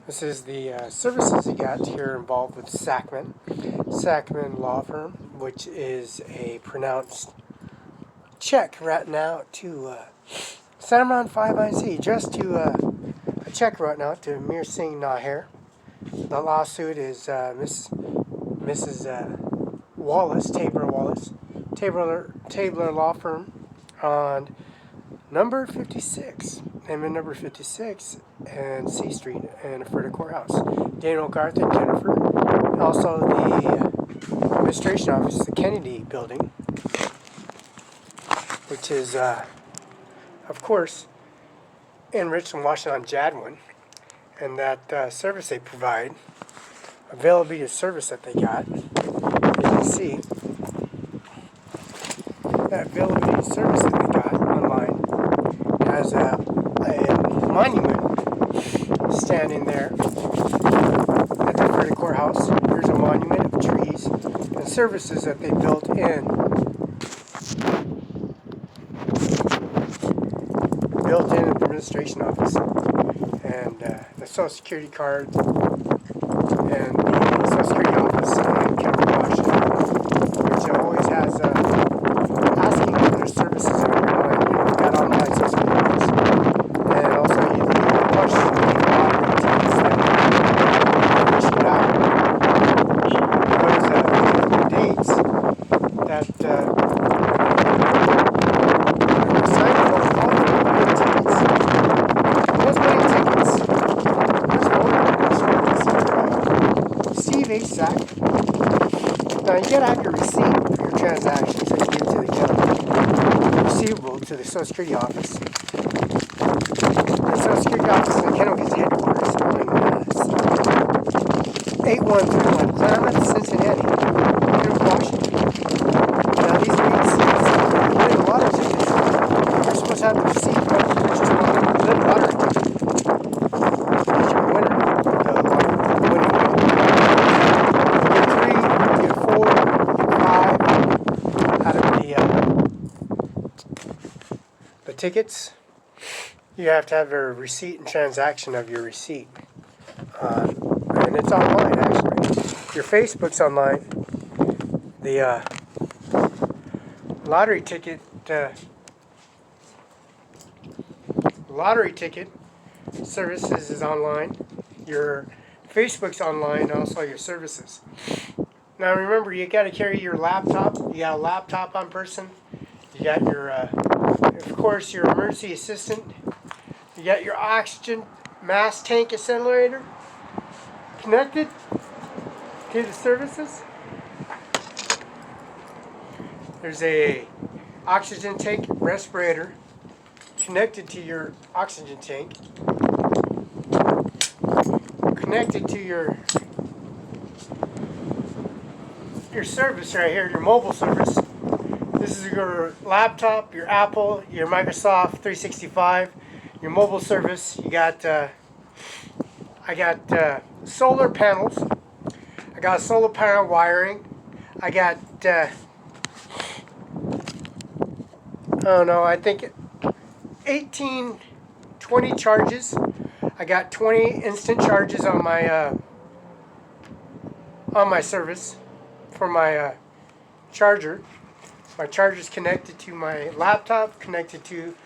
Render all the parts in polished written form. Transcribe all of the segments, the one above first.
This is the services you got here involved with Sacman Law Firm, which is a pronounced check right now to Cimaron 5 IC, just to a check right now to Ajmer Singh Nijjar. The lawsuit is Mrs. Wallace, Tabler Law Firm on number 56, number 56 and C Street in Ephrata Courthouse. Daniel Garth and Jennifer. Also the administration office, the Kennedy building, which is, of course, in Richland, Washington, on Jadwin. And that service they provide, availability of service that they got, you can see that availability of service that they got online has a monument standing there at the Ephrata Courthouse. Here's a monument of trees and services that they built in at the administration office, and the Social Security card, and the Social Security office in Kennedy, Washington, which always has asking for their services online. You've got online Social Security office, and also you can push the lottery tickets that are issued out. Those dates that signed for tickets. Those many tickets. Steve HSAC. Now you gotta have your receipt for your transactions that you give to the county. Receivable to the Social Security office. The Social Security office in Kennedy's headquarters on 8131 Claremont, Cincinnati, Washington. Now these rates, winning lottery tickets, you're supposed to have the receipt from the lottery ticket. Because you're a winner. The winning bid. You get 3, you get 4, you get 5 out of the tickets. You have to have a receipt and transaction of your receipt. And it's online, actually. Your Facebook's online. The lottery ticket services is online. Your Facebook's online, also your services. Now remember, you got to carry your laptop. You got a laptop on person. You got your, of course, your emergency assistant. You got your oxygen mask tank accelerator connected to the services. There's a oxygen tank respirator connected to your oxygen tank, connected to your service right here, your mobile service. This is your laptop, your Apple, your Microsoft 365, your mobile service. You got, I got solar panels. I got solar panel wiring. I got, I don't know, I think 18, 20 charges. I got 20 instant charges on my service for my charger. My charger's connected to my laptop, connected to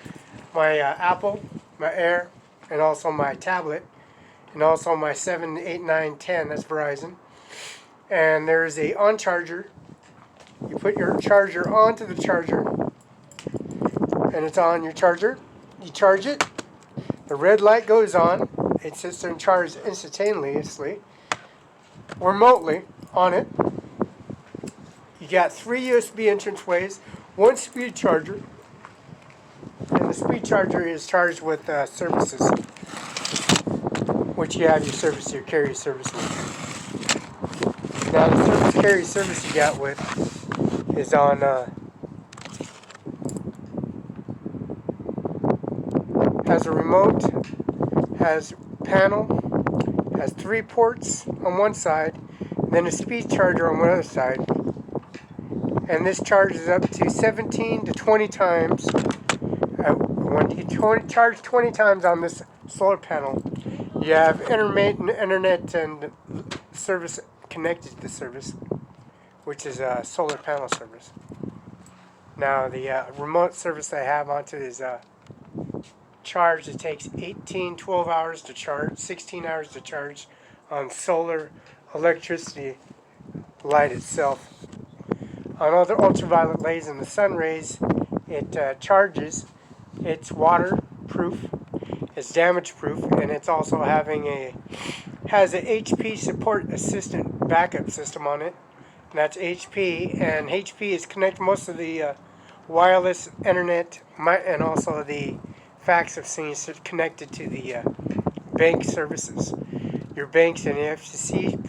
my Apple, my Air, and also my tablet, and also my 7, 8, 9, 10, that's Verizon. And there's a on charger. You put your charger onto the charger, and it's on your charger. You charge it, the red light goes on. It sits there and charges instantaneously, remotely on it. You got 3 USB entranceways, 1 speed charger, and the speed charger is charged with services, which you have your service, your carrier service with. Now the carrier service you got with is on has a remote, has panel, has 3 ports on one side, then a speed charger on one other side. And this charges up to 17 to 20 times at When you charge 20 times on this solar panel, you have internet and service connected to the service, which is a solar panel service. Now the remote service I have onto is charge. It takes 12 hours to charge, 16 hours to charge on solar electricity light itself. On other ultraviolet rays and the sun rays, it charges. It's waterproof, it's damage proof, and it's also has a HP support assistant backup system on it. And that's HP, and HP is connected most of the wireless internet and also the fax of things connected to the bank services, your banks and FCC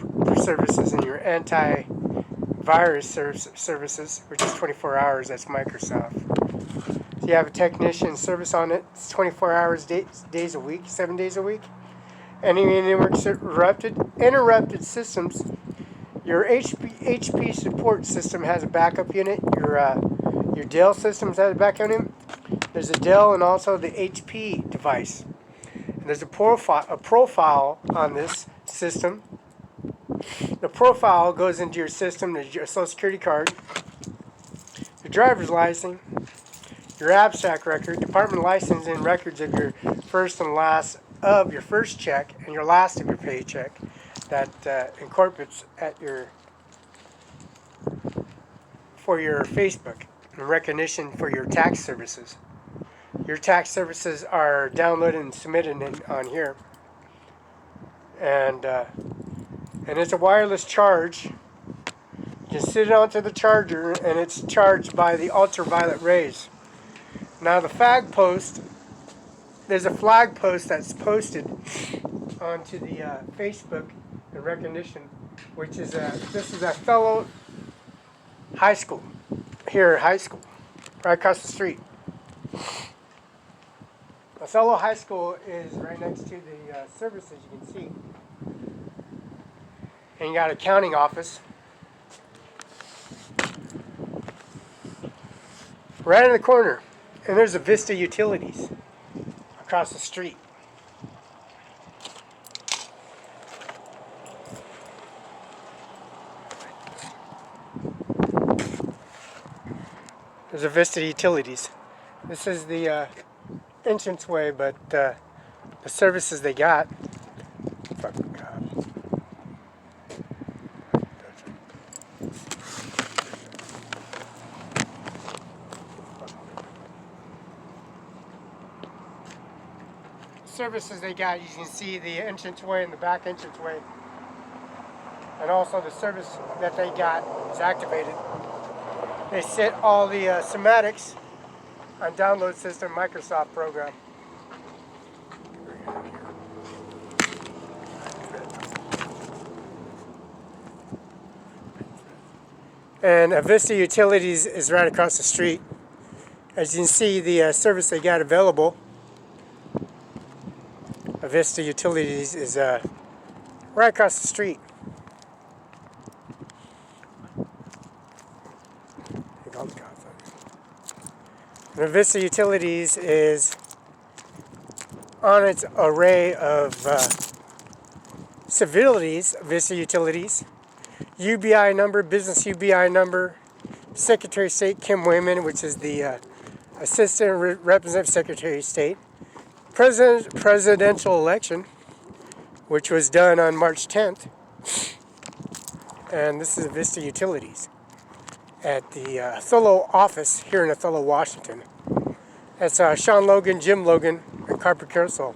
services, and your anti-virus services, which is 24 hours. That's Microsoft. So you have a technician service on it. It's 24 hours, days a week, 7 days a week. Any interrupted systems. Your HP support system has a backup unit. Your Dell systems has a backup unit. There's a Dell and also the HP device. And there's a profile on this system. The profile goes into your system, your Social Security card, your driver's license, your abstract record, department license, and records of your first and last of your first check and your last of your paycheck that incorporates for your Facebook and recognition for your tax services. Your tax services are downloaded and submitted on here, and it's a wireless charge. You sit it onto the charger, and it's charged by the ultraviolet rays. Now the flag post, there's a flag post that's posted onto the Facebook in recognition, which is this is Othello High School, here at high school, right across the street. Othello High School is right next to the services, you can see. And you got an accounting office. Right in the corner. And there's a Vista Utilities across the street. There's a Vista Utilities. This is the entranceway, but the services they got. Services they got, you can see the entranceway and the back entranceway, and also the service that they got is activated. They set all the semantics on download system Microsoft program. And Vista Utilities is right across the street. As you can see, the service they got available, Vista Utilities, is right across the street. And Vista Utilities is on its array of civilities. Vista Utilities, UBI number, business UBI number, Secretary of State Kim Wayman, which is the Assistant Representative Secretary of State, presidential election, which was done on March 10th, and this is Vista Utilities at the Othello office here in Othello, Washington. That's Sean Logan, Jim Logan, and Carper Carousel.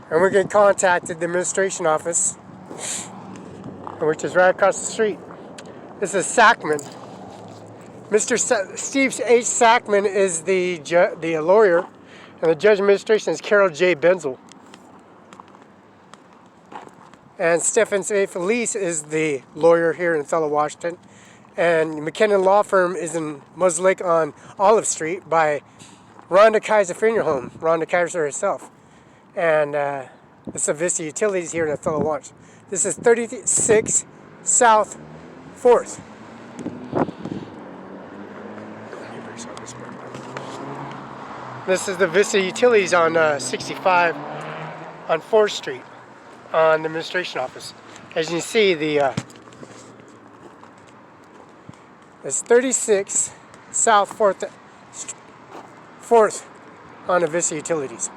And we can contact the administration office, which is right across the street. This is Sackman. Mr. Steve H. Sackman is the lawyer, and the judge administration is Carol J. Benzel. And Stephen A. Felice is the lawyer here in Othello, Washington. And McKinnon Law Firm is in Mosaic on Olive Street by Rhonda Kaiser Funeral Home, Rhonda Kaiser herself. And this is Vista Utilities here in Othello, Washington. This is 36 South 4th. This is the Vista Utilities on 65 on 4th Street on the administration office. As you can see, it's 36 South 4th on the Vista Utilities.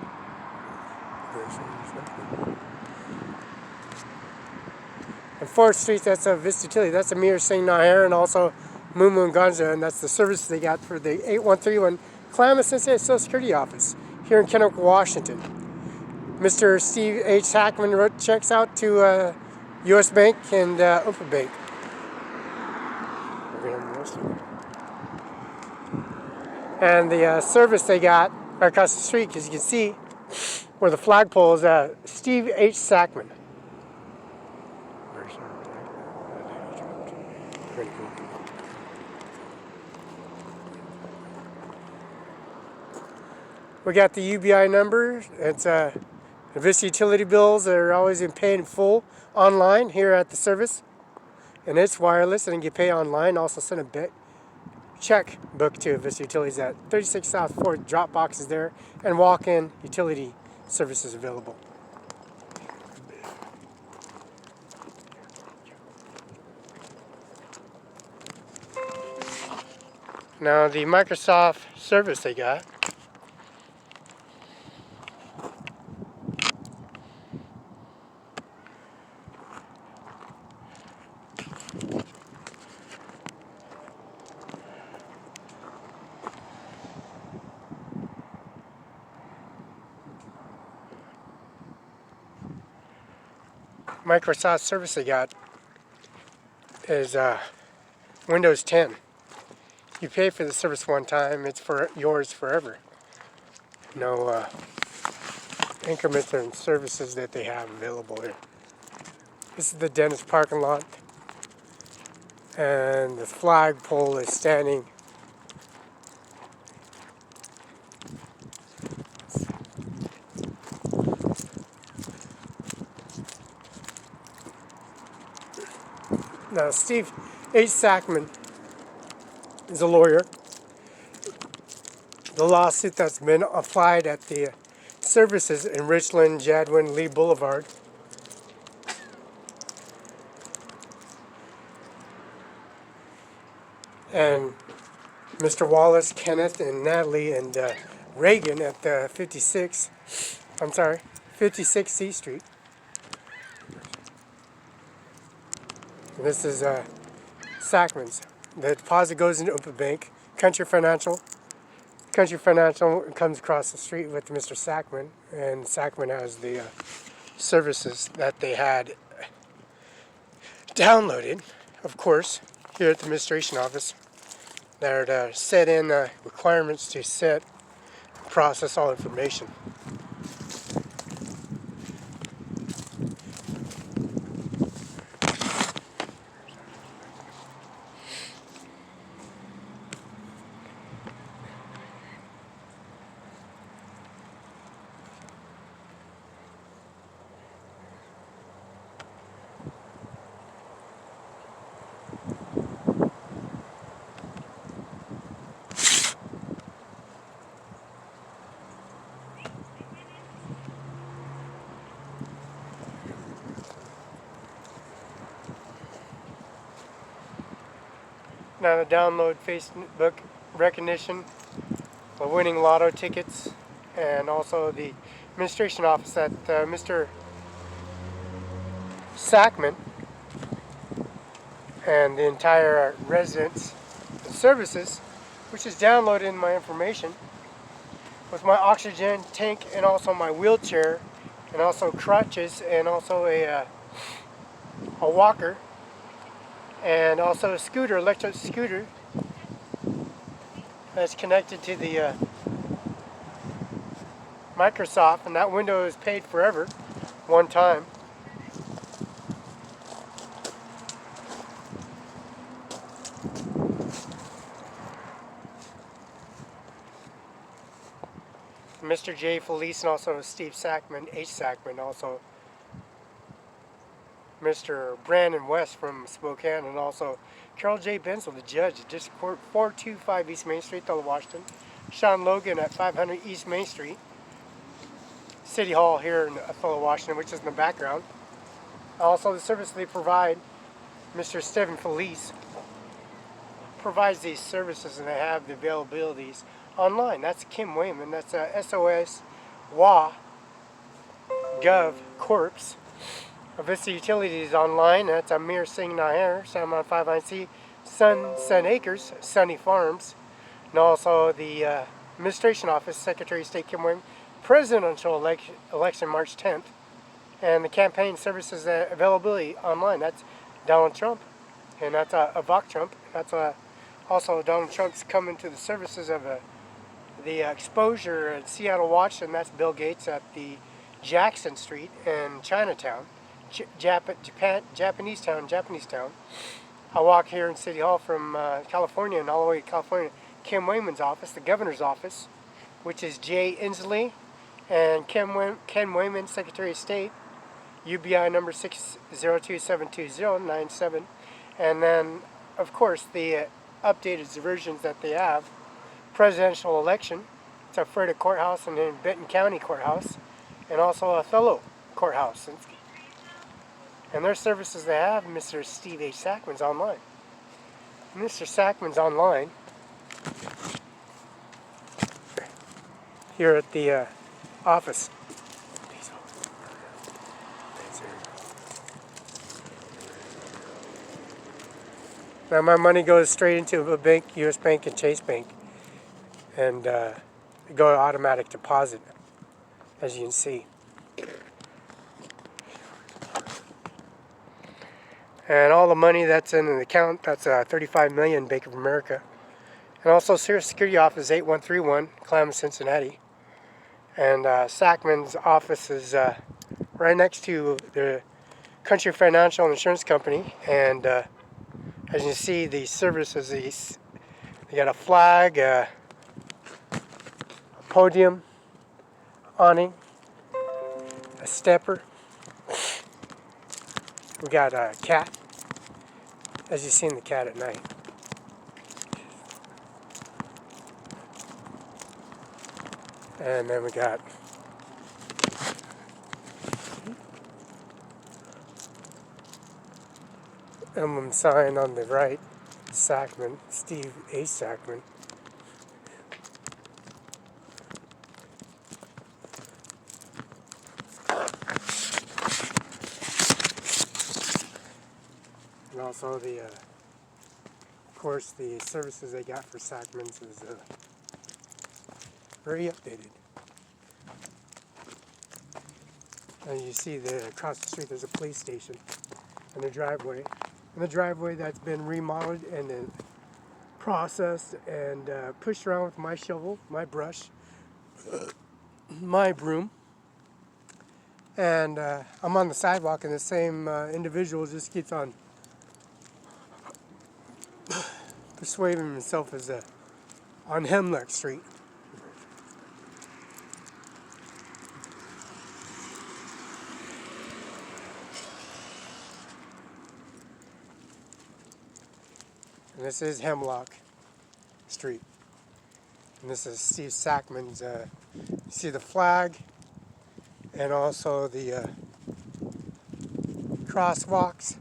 And 4th Street, that's a Vista Utility. That's Ajmer Singh Nijjar and also Mumu and Ganja, and that's the service they got for the 8131 Klamath Cincinnati Social Security Office here in Kennewick, Washington. Mr. Steve H. Hackman wrote checks out to U.S. Bank and OVERPASS Bank. And the service they got right across the street, as you can see, where the flagpole is Steve H. Sackman. We got the UBI number. It's the Vista utility bills that are always in pay in full online here at the service. And it's wireless and you can pay online. Also send a check book to Vista Utilities at 36 South 4th. Drop boxes there and walk-in utility services available. Now the Microsoft service they got. Microsoft service they got is Windows 10. You pay for the service one time, it's for yours forever. No increments and services that they have available here. This is the dentist parking lot, and the flagpole is standing now. Steve H. Sackman is a lawyer. The lawsuit that's been applied at the services in Richland, Jadwin, Lee Boulevard. And Mr. Wallace, Kenneth, and Natalie, and Reagan at the 56 C Street. And this is Sackman's. The deposit goes into OVERPASS Bank. Country Financial comes across the street with Mr. Sackman, and Sackman has the services that they had downloaded, of course, here at the administration office. They're set in requirements to process all information. Now to download Facebook recognition, the winning lotto tickets, and also the administration office at Mr. Sackman and the entire residence and services, which is downloaded in my information with my oxygen tank and also my wheelchair and also crutches and also a walker. And also a scooter, electric scooter, that's connected to the Microsoft, and that window is paid forever, one time. Mr. J. Felice and also Steve Sackman, H. Sackman, also Mr. Brandon West from Spokane, and also Carol J. BENZEL, the judge, District Court 425 East Main Street, Othello, Washington. Sean Logan at 500 East Main Street, City Hall here in Othello, Washington, which is in the background. Also, the service they provide, Mr. Stephen Felice provides these services, and they have the availabilities online. That's Kim Wayman. That's SOS.WA.GOV Corpse. Vista Utilities online. That's Ajmer Singh Nijjar, Cimaron 59C, Sun Acres, Sunny Farms. And also the Administration Office, Secretary of State Kim Wayman, presidential election March 10th. And the campaign services availability online. That's Donald Trump. And that's Ivanka Trump. That's also Donald Trump's coming to the services of the exposure at Seattle, Washington. That's Bill Gates at the Jackson Street in Chinatown, Japanese town. I walk here in City Hall from California, and all the way to California, Kim Wayman's office, the governor's office, which is Jay Inslee, and Ken Wayman, Secretary of State, UBI number 602-720-97. And then, of course, the updated versions that they have. Presidential election. It's at Freda Courthouse and then Benton County Courthouse, and also Othello Courthouse. And their services they have, Mr. Steve H. Sackman's online. Mr. Sackman's online here at the office. Now my money goes straight into a bank, U.S. Bank and Chase Bank, and go automatic deposit, as you can see. And all the money that's in an account, that's $35 million, Bank of America. And also Social Security Office 8131, Klamath, Cincinnati. And Sackman's office is right next to the Country Financial and Insurance Company. And as you see, the services, they got a flag, a podium, awning, a stepper. We got a cat, as you've seen the cat at night. And then we got emblem sign on the right, Sackman, Steve A. Sackman. And also the, of course, the services they got for Sackman's is very updated. And you see that across the street there's a police station and a driveway. And the driveway that's been remodeled and then processed and pushed around with my shovel, my brush, my broom. And I'm on the sidewalk, and the same individual just keeps on persuading himself as on Hemlock Street. And this is Hemlock Street. And this is Steve Sackman's, you see the flag and also the crosswalks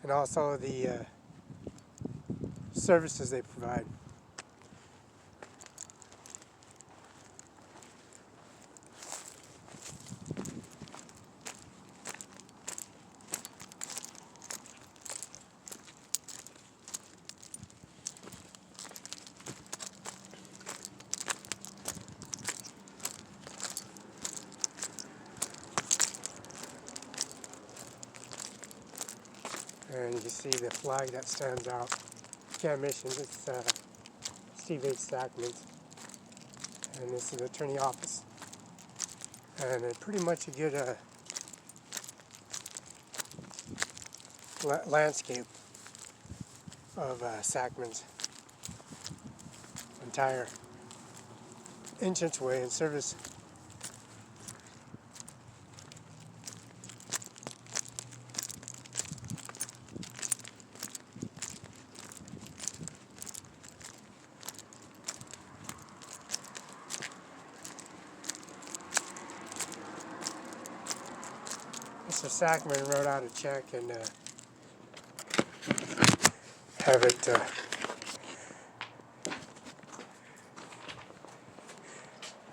and also the services they provide. And you can see the flag that stands out. Can't mention it's Steve H. Sackman's, and this is the attorney office. And pretty much you get a landscape of Sackman's entire entranceway and service. Mr. Sackman wrote out a check and have it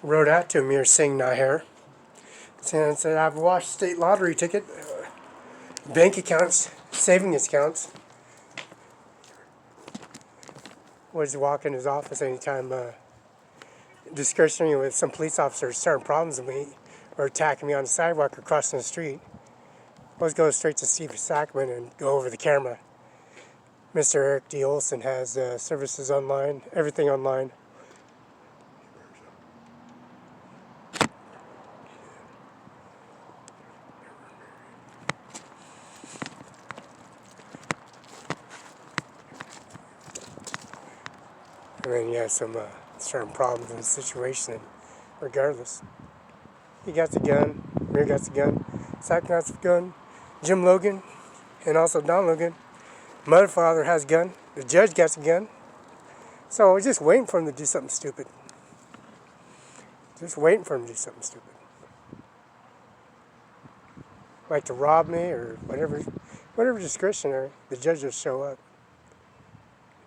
wrote out to Ajmer Singh Nijjar. And said, I've washed state lottery ticket, bank accounts, savings accounts. Was walking his office anytime discussing with some police officers starting problems with me or attacking me on the sidewalk or crossing the street. Let's go straight to Steve Sackman and go over the camera. Mr. Eric D. Olson has services online, everything online. And then you have some certain problems in the situation, and regardless. He got the gun, Mir got the gun, Sack got the gun, Jim Logan, and also Don Logan. Mother father has a gun, the judge got the gun. So we're just waiting for him to do something stupid. Just waiting for him to do something stupid. Like to rob me or whatever discretionary, the judge will show up.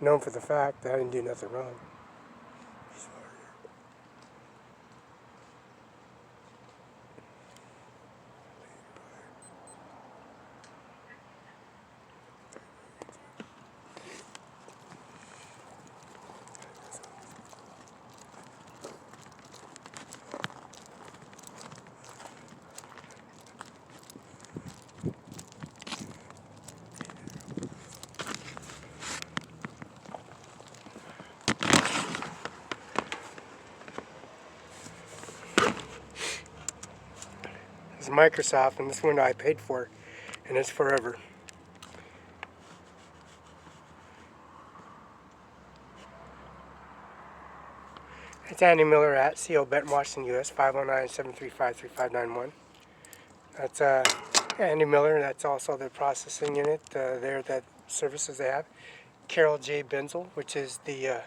Known for the fact that I didn't do nothing wrong. It's Microsoft, and this one I paid for, and it's forever. It's Andy Miller at CO Benton, Washington, U.S. 509-735-3591. That's Andy Miller. That's also the processing unit there, that services they have. Carol J. Benzel, which is the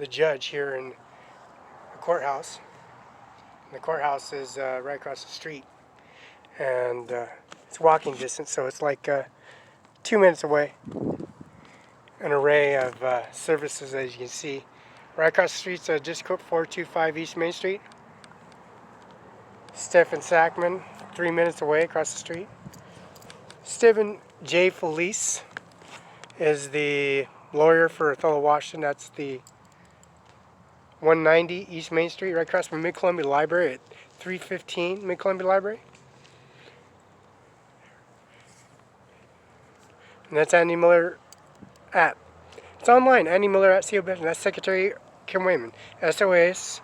judge here in the courthouse. The courthouse is right across the street, and it's walking distance, so it's like 2 minutes away. An array of services, as you can see. Right across the street's District 425 East Main Street. Stephen Sackman, 3 minutes away across the street. Stephen J. Felice is the lawyer for Othello, Washington. That's the 190 East Main Street, right across from Mid-Columbia Library at 315 Mid-Columbia Library. And that's Andy Miller at. It's online, Andy Miller at CO Benton. That's Secretary Kim Wayman. SOS.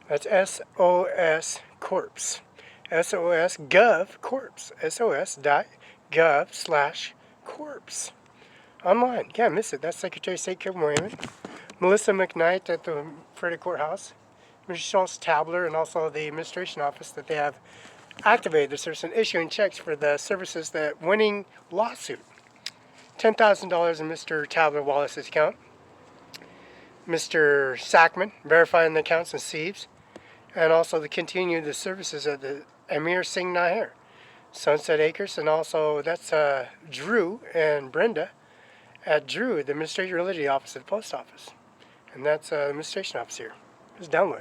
That's SOS Corps. SOS.WA.GOV Corps. SOS.WA.GOV/Corps. Online. Can't miss it. That's Secretary of State Kim Wayman. Melissa McKnight at the Frederick Courthouse. Mr. Schultz Tabler, and also the administration office that they have activated the service and issuing checks for the services that winning lawsuit. $10,000 in Mr. Tabler Wallace's account. Mr. Sackman verifying the accounts and sieves, and also to continue the services of the Ajmer Singh Nijjar, Sunset Acres, and also that's Drew and Brenda at Drew, the Administrative Realty Office at the Post Office. And that's the administration office here. Just download.